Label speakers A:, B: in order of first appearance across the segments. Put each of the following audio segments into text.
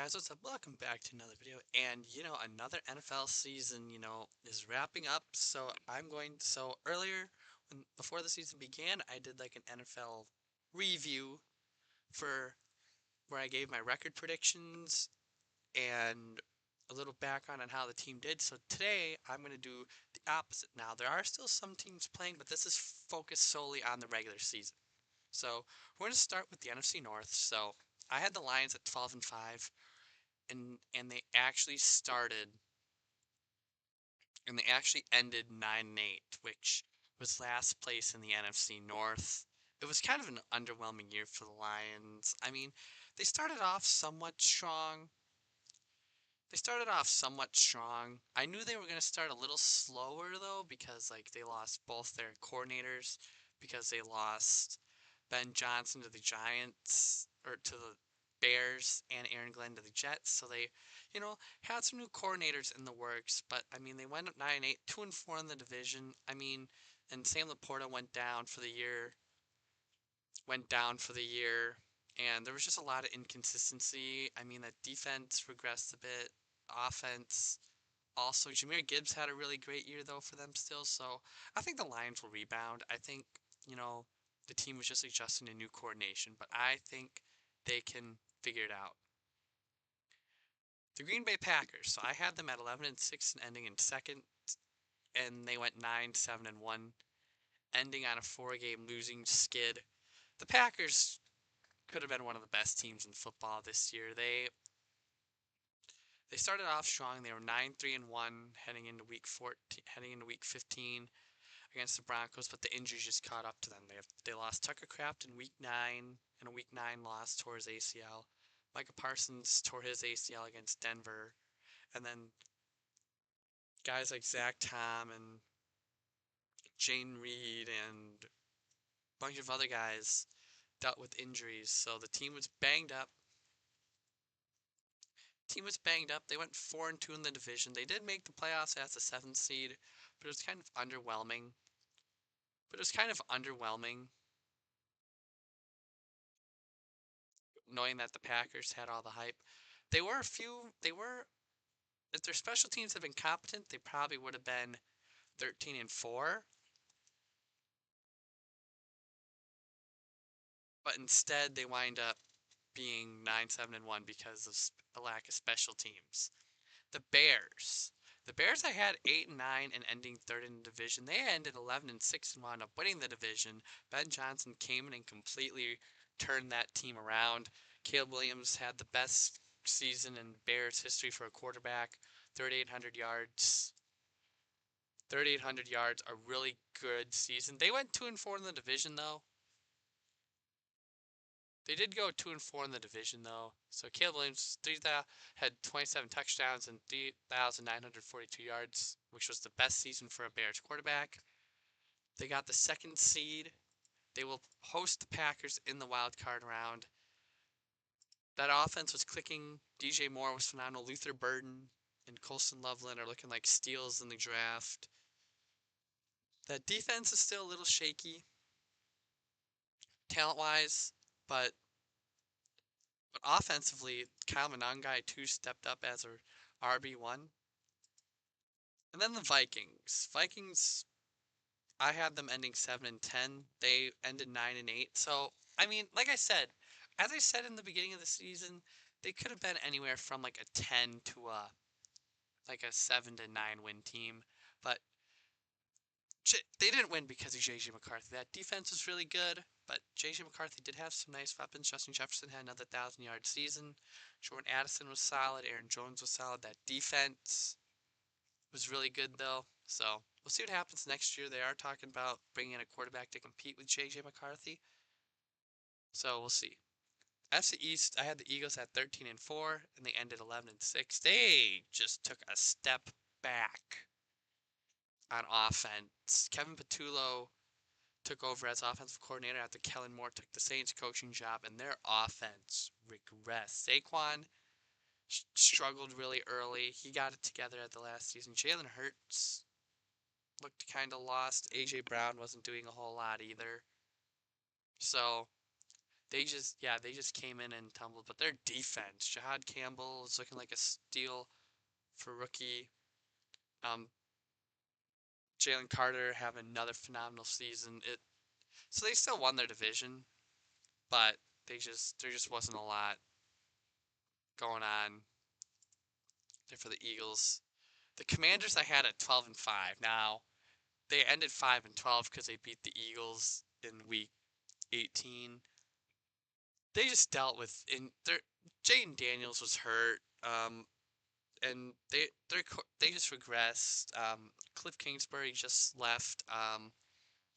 A: guys, what's up? Welcome back to another video. And another NFL season, is wrapping up. So earlier before the season began, I did like an NFL review for where I gave my record predictions and a little background on how the team did. So today I'm going to do the opposite. Now, there are still some teams playing, but this is focused solely on the regular season. So, we're going to start with the NFC North. So, I had the Lions at 12 and 5 and they actually started and they actually ended 9 and 8, which was last place in the NFC North. It was kind of an underwhelming year for the Lions. I mean, they started off somewhat strong. They started off somewhat strong. I knew they were going to start a little slower though because like they lost both their coordinators because they lost Ben Johnson to the Giants or to the Bears and Aaron Glenn to the Jets. So they, had some new coordinators in the works, but I mean they went up 9-8, 2-4 in the division. I mean, and Sam Laporta went down for the year, and there was just a lot of inconsistency. I mean, that defense regressed a bit, offense. Also, Jameer Gibbs had a really great year though for them still, so I think the Lions will rebound. I think, you know, the team was just adjusting to new coordination, but I think they can figure it out. The Green Bay Packers. So I had them at 11 and 6 and ending in second, and they went 9, 7 and 1, ending on a 4-game losing skid. The Packers could have been one of the best teams in football this year. They started off strong. They were 9-3 and 1 heading into week 15 against the Broncos, but the injuries just caught up to them. They lost Tucker Kraft in week 9 and a week 9 loss tore his ACL. Micah Parsons tore his ACL against Denver, and then guys like Zach Tom and Jane Reed and a bunch of other guys dealt with injuries, so the team was banged up. They went 4-2 in the division. They did make the playoffs as a 7th seed, but it was kind of underwhelming. Knowing that the Packers had all the hype. They were if their special teams had been competent, they probably would have been 13 and 4, but instead they wind up being 9-7 and 1 because of a lack of special teams. The Bears. The Bears I had 8 and 9 and ending third in the division. They ended 11 and 6 and wound up winning the division. Ben Johnson came in and completely turned that team around. Caleb Williams had the best season in Bears history for a quarterback. 3,800 yards. 3,800 yards, a really good season. They went 2-4 in the division though. They did go 2-4 in the division though. So Caleb Williams had 27 touchdowns and 3,942 yards, which was the best season for a Bears quarterback. They got the 2nd seed. They will host the Packers in the wild card round. That offense was clicking. DJ Moore was phenomenal. Luther Burden and Colston Loveland are looking like steals in the draft. That defense is still a little shaky, talent-wise, but offensively, Kyle Monangai too stepped up as a RB1. And then the Vikings. I had them ending 7 and 10. They ended 9 and 8. So, I mean, like I said, as I said in the beginning of the season, they could have been anywhere from like a 10 to a 7 to 9 win team, but they didn't win because of JJ McCarthy. That defense was really good, but JJ McCarthy did have some nice weapons. Justin Jefferson had another 1,000-yard season. Jordan Addison was solid. Aaron Jones was solid. That defense was really good, though. So we'll see what happens next year. They are talking about bringing in a quarterback to compete with JJ McCarthy. So we'll see. FC East, I had the Eagles at 13 and 4, and they ended 11 and 6. They just took a step back on offense. Kevin Patullo took over as offensive coordinator after Kellen Moore took the Saints coaching job, and their offense regressed. Saquon struggled really early. He got it together at the last season. Jalen Hurts looked kind of lost. A.J. Brown wasn't doing a whole lot either. So they just came in and tumbled. But their defense, Jahad Campbell is looking like a steal for rookie. Um, Jalen Carter having another phenomenal season. So they still won their division, but there just wasn't a lot going on there for the Eagles. The Commanders I had at 12-5. Now they ended 5-12 because they beat the Eagles in week 18. They just dealt with in their Jaden Daniels was hurt, and they just regressed. Cliff Kingsbury just left,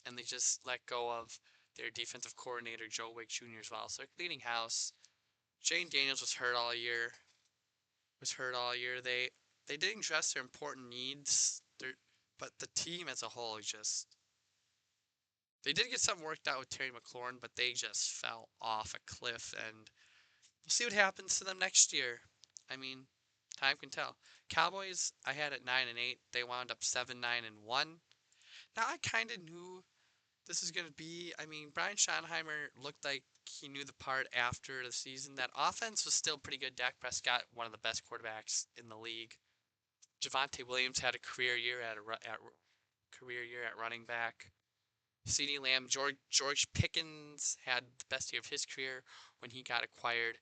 A: and they just let go of their defensive coordinator Joe Wicks Jr. as well. So they're cleaning house. Jaden Daniels was hurt all year. They didn't address their important needs. But the team as a whole just they did get something worked out with Terry McLaurin, but they just fell off a cliff, and we'll see what happens to them next year. I mean, time can tell. Cowboys, I had at 9-8. They wound up 7-9-1. Now I kind of knew this is gonna be. I mean, Brian Schottenheimer looked like he knew the part after the season. That offense was still pretty good. Dak Prescott, one of the best quarterbacks in the league. Javonte Williams had a career year at running back. CeeDee Lamb, George Pickens had the best year of his career when he got acquired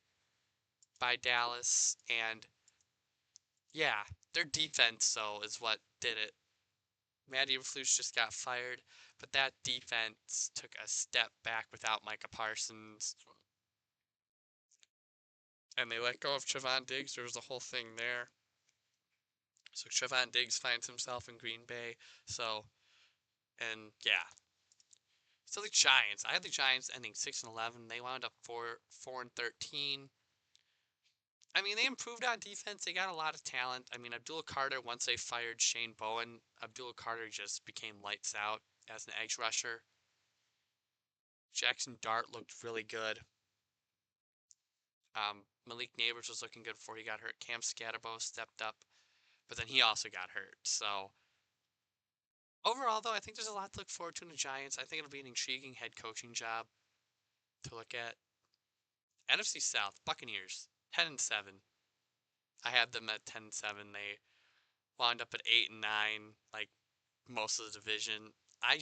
A: by Dallas. And yeah, their defense, though, is what did it. Matt Eberflus just got fired, but that defense took a step back without Micah Parsons. And they let go of Trevon Diggs. There was a whole thing there. So Trevon Diggs finds himself in Green Bay. So, and yeah. So the Giants. I had the Giants ending 6-11. They wound up 4-13. I mean, they improved on defense. They got a lot of talent. I mean, Abdul Carter, once they fired Shane Bowen, Abdul Carter just became lights out as an edge rusher. Jackson Dart looked really good. Malik Neighbors was looking good before he got hurt. Cam Scatterbo stepped up, but then he also got hurt. So overall, though, I think there's a lot to look forward to in the Giants. I think it'll be an intriguing head coaching job to look at. NFC South, Buccaneers, 10-7. I had them at 10-7. They wound up at 8-9, like most of the division. I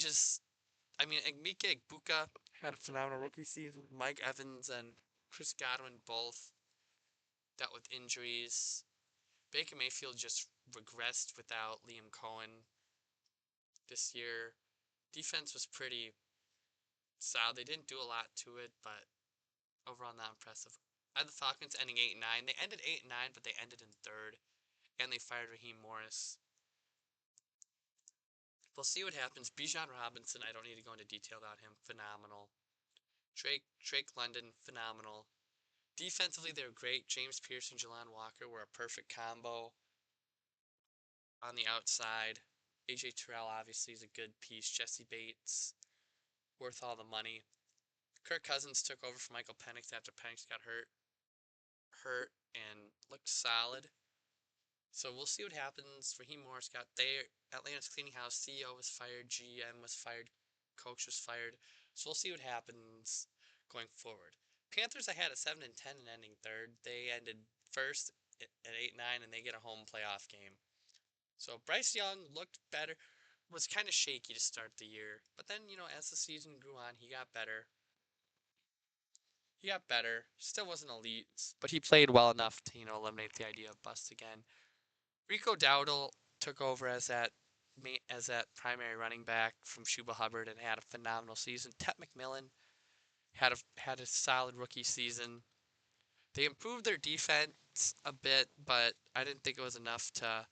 A: mean, Emeka Egbuka had a phenomenal rookie season. Mike Evans and Chris Godwin both dealt with injuries. Baker Mayfield just regressed without Liam Cohen this year. Defense was pretty solid. They didn't do a lot to it, but overall not impressive. I had the Falcons ending 8-9. They ended 8-9, but they ended in third, and they fired Raheem Morris. We'll see what happens. Bijan Robinson, I don't need to go into detail about him. Phenomenal. Drake London, phenomenal. Defensively, they were great. James Pierce and Jelon Walker were a perfect combo on the outside. AJ Terrell obviously is a good piece. Jesse Bates, worth all the money. Kirk Cousins took over for Michael Penix after Penix got hurt and looked solid. So we'll see what happens. Raheem Morris got there. Atlanta's cleaning house. CEO was fired. GM was fired. Coach was fired. So we'll see what happens going forward. Panthers I had at 7-10 and ending third. They ended first at 8-9 and they get a home playoff game. So Bryce Young looked better. Was kind of shaky to start the year, but then as the season grew on, he got better. He got better. Still wasn't elite, but he played well enough to eliminate the idea of bust again. Rico Dowdle took over as that primary running back from Chuba Hubbard and had a phenomenal season. Tet McMillan had a solid rookie season. They improved their defense a bit, but I didn't think it was enough to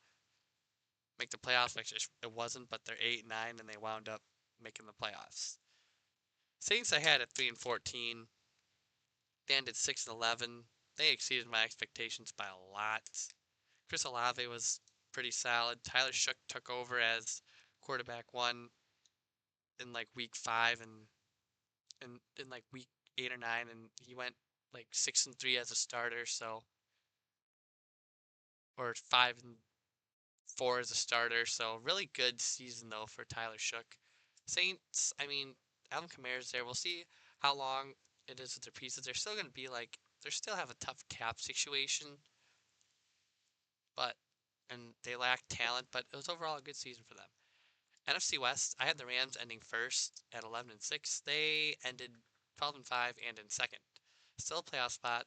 A: make the playoffs. Actually, it wasn't, but they're 8-9 and they wound up making the playoffs. Saints I had at 3-14. They ended 6-11. They exceeded my expectations by a lot. Chris Olave was pretty solid. Tyler Shook took over as quarterback one in like week 5 and in like week 8 or 9, and he went like 6-3 as a starter. So, or 5-4 as a starter. So really good season though for Tyler Shook. Saints, I mean, Alvin Kamara's there. We'll see how long it is with their pieces. They're still going to be like, they still have a tough cap situation, but, and they lack talent, but it was overall a good season for them. NFC West, I had the Rams ending first at 11-6. They ended 12-5 and in second. Still a playoff spot.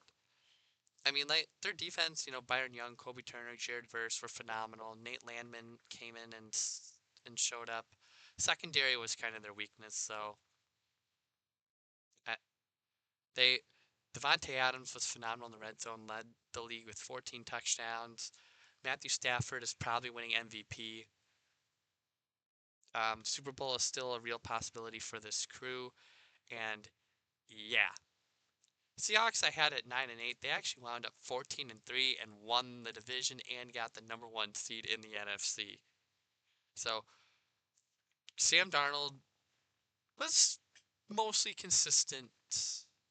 A: I mean, like their defense, Byron Young, Kobe Turner, Jared Verse were phenomenal. Nate Landman came in and showed up. Secondary was kind of their weakness, so uh, they Devontae Adams was phenomenal in the red zone, led the league with 14 touchdowns. Matthew Stafford is probably winning MVP. Super Bowl is still a real possibility for this crew, and yeah, Seahawks I had at 9-8. They actually wound up 14-3 and won the division and got the number one seed in the NFC. So Sam Darnold was mostly consistent.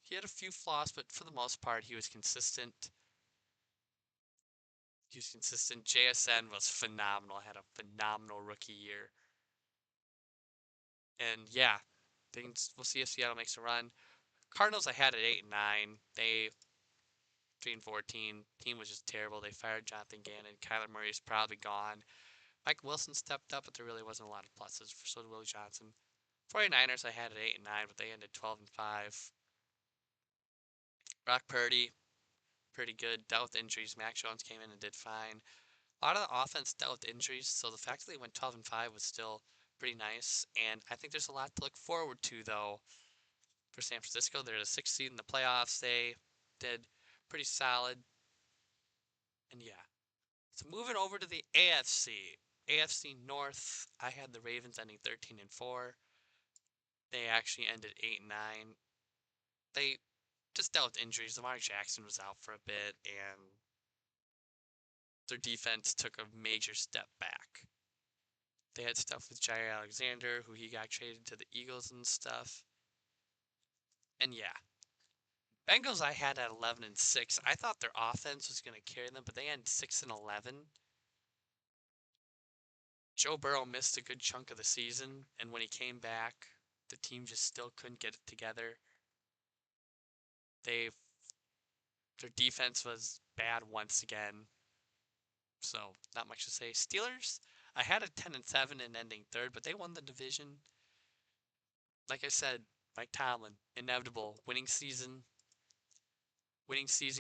A: He had a few flaws, but for the most part, he was consistent. JSN was phenomenal. Had a phenomenal rookie year. And yeah, things we'll see if Seattle makes a run. Cardinals I had at 8-9. They 3-14. Team was just terrible. They fired Jonathan Gannon. Kyler Murray's probably gone. Mike Wilson stepped up, but there really wasn't a lot of pluses. So did Willie Johnson. 49ers I had at 8-9, but they ended 12-5. Brock Purdy, pretty good. Dealt with injuries. Mac Jones came in and did fine. A lot of the offense dealt with injuries, so the fact that they went 12-5 was still pretty nice. And I think there's a lot to look forward to, though, for San Francisco. They're the sixth seed in the playoffs. They did pretty solid. And yeah. So moving over to the AFC. AFC North, I had the Ravens ending 13-4. They actually ended 8-9. They just dealt with injuries. Lamar Jackson was out for a bit, and their defense took a major step back. They had stuff with Jair Alexander, who he got traded to the Eagles and stuff. And yeah, Bengals I had at 11-6. I thought their offense was going to carry them, but they ended 6-11. Joe Burrow missed a good chunk of the season, and when he came back, the team just still couldn't get it together. They Their defense was bad once again, so not much to say. Steelers, I had a 10-7 and ending third, but they won the division. Like I said, Mike Tomlin, inevitable, winning season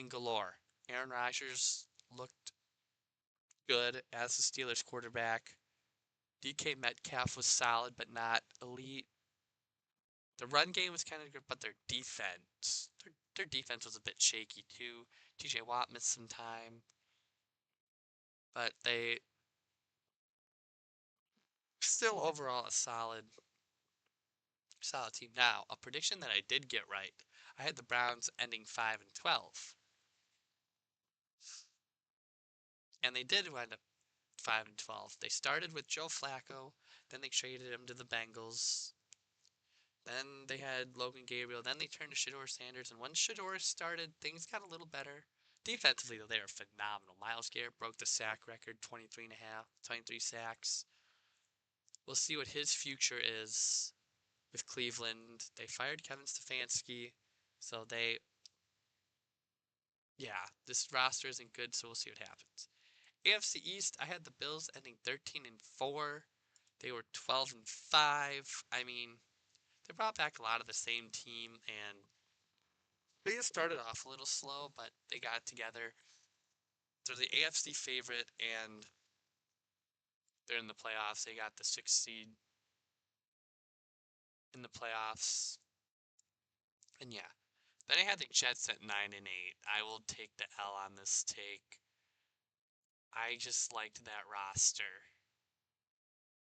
A: galore. Aaron Rodgers looked good as the Steelers quarterback. DK Metcalf was solid, but not elite. The run game was kind of good, but their defense was a bit shaky too. TJ Watt missed some time, but they still overall a solid team. Now, a prediction that I did get right. I had the Browns ending 5-12, and they did wind up 5-12. They started with Joe Flacco, then they traded him to the Bengals. Then they had Logan Gabriel. Then they turned to Shedeur Sanders. And once Shedeur started, things got a little better. Defensively, though, they were phenomenal. Myles Garrett broke the sack record, 23 and a half, 23 sacks. We'll see what his future is with Cleveland. They fired Kevin Stefanski. So this roster isn't good, so we'll see what happens. AFC East, I had the Bills ending 13-4. They were 12-5. I mean, they brought back a lot of the same team, and they just started off a little slow, but they got it together. They're the AFC favorite, and they're in the playoffs. They got the sixth seed in the playoffs. And yeah. Then I had the Jets at 9-8. I will take the L on this take. I just liked that roster.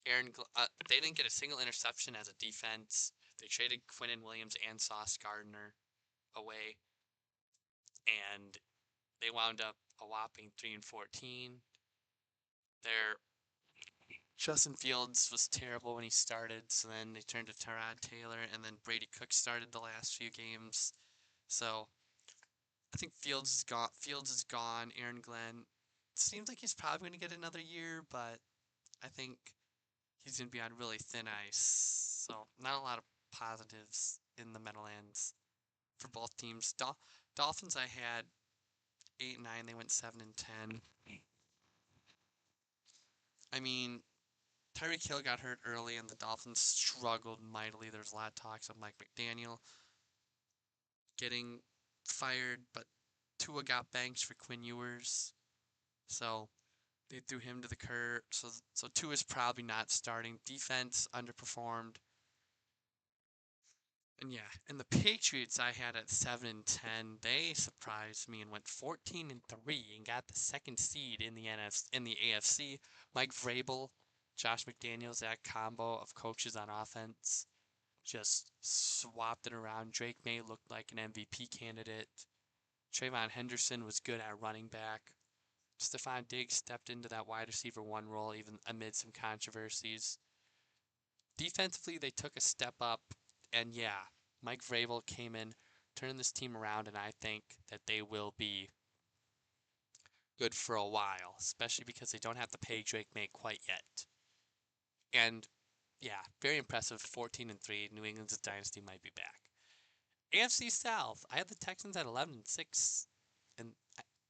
A: They didn't get a single interception as a defense. They traded Quinnen Williams and Sauce Gardner away, and they wound up a whopping 3-14. Their Justin Fields was terrible when he started, so then they turned to Tyrod Taylor, and then Brady Cook started the last few games. So I think Fields is gone. Aaron Glenn seems like he's probably going to get another year, but I think he's going to be on really thin ice. So not a lot of positives in the Meadowlands. for both teams. Dolphins, I had 8-9. They went 7-10. I mean, Tyreek Hill got hurt early, and the Dolphins struggled mightily. There's a lot of talks of Mike McDaniel getting fired, but Tua got benched for Quinn Ewers, so they threw him to the curb. So Tua's probably not starting. Defense underperformed. And yeah, and the Patriots I had at 7-10. They surprised me and went 14-3 and got the second seed in the AFC. Mike Vrabel, Josh McDaniels, that combo of coaches on offense just swapped it around. Drake May looked like an MVP candidate. Trayvon Henderson was good at running back. Stephon Diggs stepped into that wide receiver one role even amid some controversies. Defensively, they took a step up, and yeah, Mike Vrabel came in, turned this team around, and I think that they will be good for a while, especially because they don't have to pay Drake May quite yet. And yeah, very impressive. 14-3. New England's dynasty might be back. AFC South. I had the Texans at 11-6, and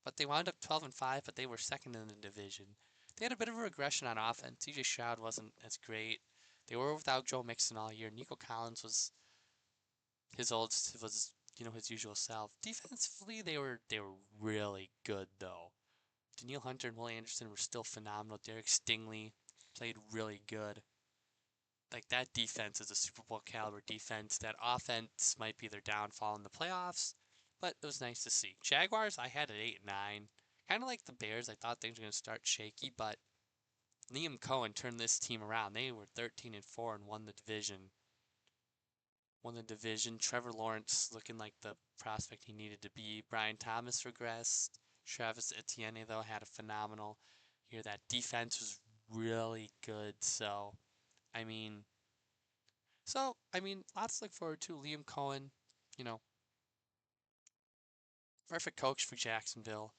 A: but they wound up 12-5. But they were second in the division. They had a bit of a regression on offense. CJ Stroud wasn't as great. They were without Joe Mixon all year. Nico Collins was his usual self. Defensively, they were really good though. Danielle Hunter and Will Anderson were still phenomenal. Derek Stingley played really good. Like that defense is a Super Bowl caliber defense. That offense might be their downfall in the playoffs, but it was nice to see. Jaguars, I had at 8-9. Kind of like the Bears, I thought things were going to start shaky, but Liam Cohen turned this team around. They were 13-4 and won the division. Trevor Lawrence looking like the prospect he needed to be. Brian Thomas regressed. Travis Etienne, though, had a phenomenal year. That defense was really good. I mean, lots to look forward to. Liam Cohen, you know, perfect coach for Jacksonville.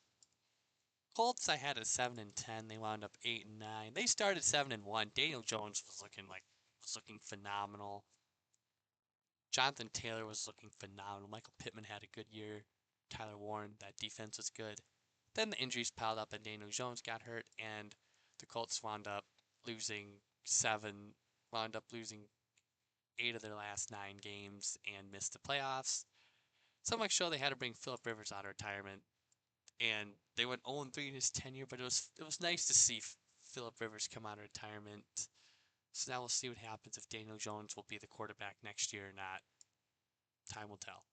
A: Colts, I had at 7-10. They wound up 8-9. They started 7-1. Daniel Jones was looking phenomenal. Jonathan Taylor was looking phenomenal. Michael Pittman had a good year. Tyler Warren, that defense was good. Then the injuries piled up and Daniel Jones got hurt, and the Colts losing seven, wound up losing 8 of their last 9 games and missed the playoffs. So much so they had to bring Philip Rivers out of retirement, and they went 0-3 in his tenure. But it was nice to see Philip Rivers come out of retirement. So now we'll see what happens if Daniel Jones will be the quarterback next year or not. Time will tell.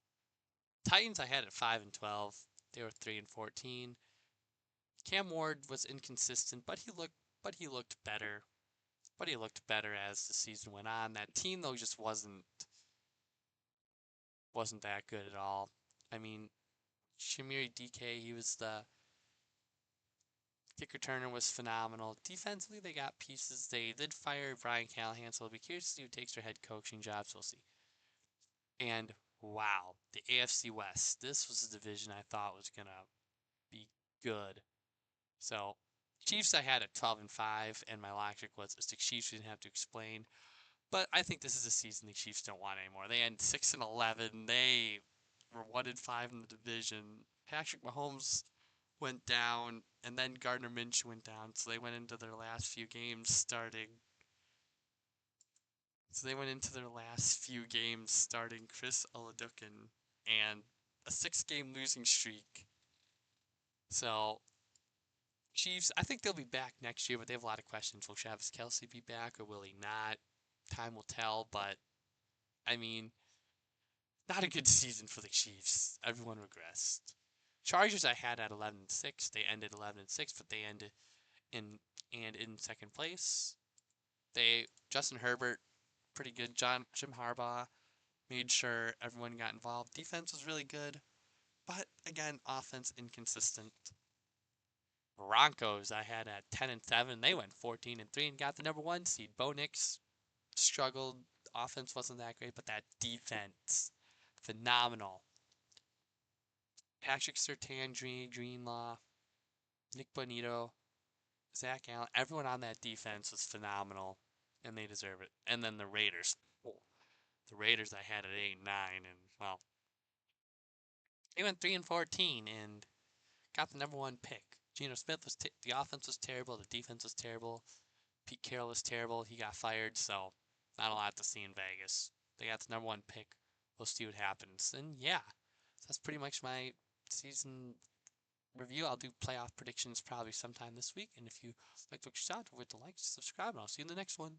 A: Titans I had at 5-12. They were 3-14. Cam Ward was inconsistent, but he looked better. But he looked better as the season went on. That team though just wasn't that good at all. I mean, Shamiri DK, he was the kick returner, was phenomenal. Defensively, they got pieces. They did fire Brian Callahan, so I'll be curious to see who takes their head coaching jobs. We'll see. And wow, the AFC West. This was a division I thought was gonna be good. So, Chiefs I had at 12-5, and my logic was it's the Chiefs we didn't have to explain. But I think this is a season the Chiefs don't want anymore. They end 6-11. They were 1-5 in the division. Patrick Mahomes went down, and then Gardner Minshew went down. So they went into their last few games starting. Chris Oladokun and a 6-game losing streak. So Chiefs, I think they'll be back next year, but they have a lot of questions. Will Travis Kelce be back or will he not? Time will tell, but I mean, not a good season for the Chiefs. Everyone regressed. Chargers I had at 11-6. They ended 11-6, but they ended in second place. Justin Herbert, pretty good. Jim Harbaugh made sure everyone got involved. Defense was really good, but again, offense inconsistent. Broncos I had at 10-7. They went 14-3 and got the number 1 seed. Bo Nix struggled. Offense wasn't that great, but that defense, phenomenal. Patrick Surtain, Greenlaw, Nick Bonito, Zach Allen, everyone on that defense was phenomenal, and they deserve it. And then the Raiders. The Raiders I had at 8-9, and well, They went 3-14 and got the number one pick. Geno Smith was the offense was terrible, the defense was terrible. Pete Carroll was terrible. He got fired, so not a lot to see in Vegas. They got the number one pick. We'll see what happens. And yeah, that's pretty much my season review. I'll do playoff predictions probably sometime this week. And if you like what you saw, don't forget to like, subscribe, and I'll see you in the next one.